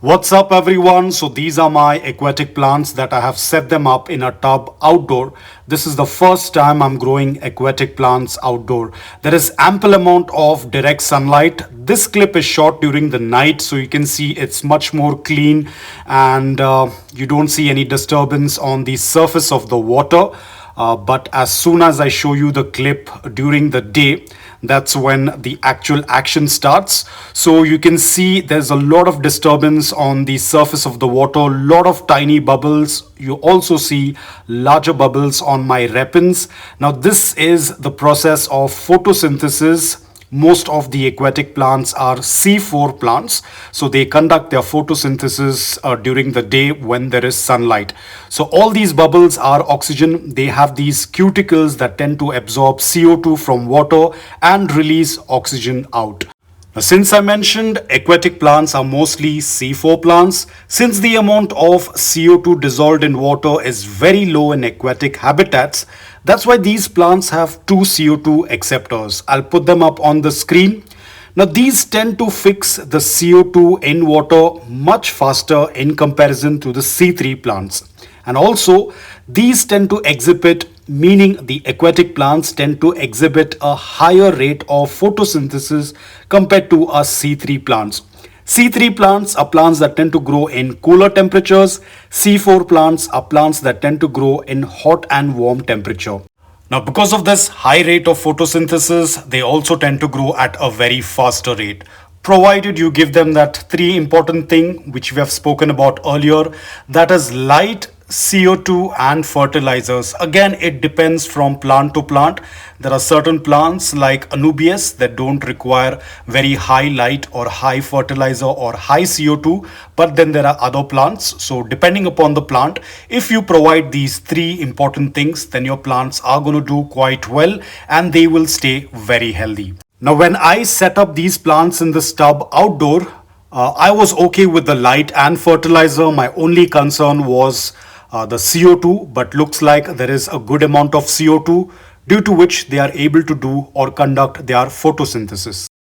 What's up everyone? So these are my aquatic plants that I have set them up in a tub outdoor. This is the first time I'm growing aquatic plants outdoor. There is ample amount of direct sunlight. This clip is shot during the night, so you can see it's much more clean and you don't see any disturbance on the surface of the water. But as soon as I show you the clip during the day, that's when the actual action starts. So you can see there's a lot of disturbance on the surface of the water, a lot of tiny bubbles. You also see larger bubbles on my repens. Now this is the process of photosynthesis. Most of the aquatic plants are C4 plants, so they conduct their photosynthesis during the day when there is sunlight. So all these bubbles are oxygen. They have these cuticles that tend to absorb CO2 from water and release oxygen out. Now, since I mentioned aquatic plants are mostly C4 plants, since the amount of CO2 dissolved in water is very low in aquatic habitats, that's why these plants have two CO2 acceptors. I'll put them up on the screen. Now these tend to fix the CO2 in water much faster in comparison to the C3 plants. And also these tend to exhibit, meaning the aquatic plants tend to exhibit a higher rate of photosynthesis compared to our C3 plants. C3 plants are plants that tend to grow in cooler temperatures. C4 plants are plants that tend to grow in hot and warm temperature. Now, because of this high rate of photosynthesis, they also tend to grow at a very faster rate, provided you give them that three important thing which we have spoken about earlier, that is light, CO2 and fertilizers. Again, it depends from plant to plant. There are certain plants like Anubias that don't require very high light or high fertilizer or high CO2, but then there are other plants. So depending upon the plant, if you provide these three important things, then your plants are going to do quite well and they will stay very healthy. Now, when I set up these plants in this tub outdoor, I was okay with the light and fertilizer. My only concern was the CO2, but looks like there is a good amount of CO2 due to which they are able to do or conduct their photosynthesis.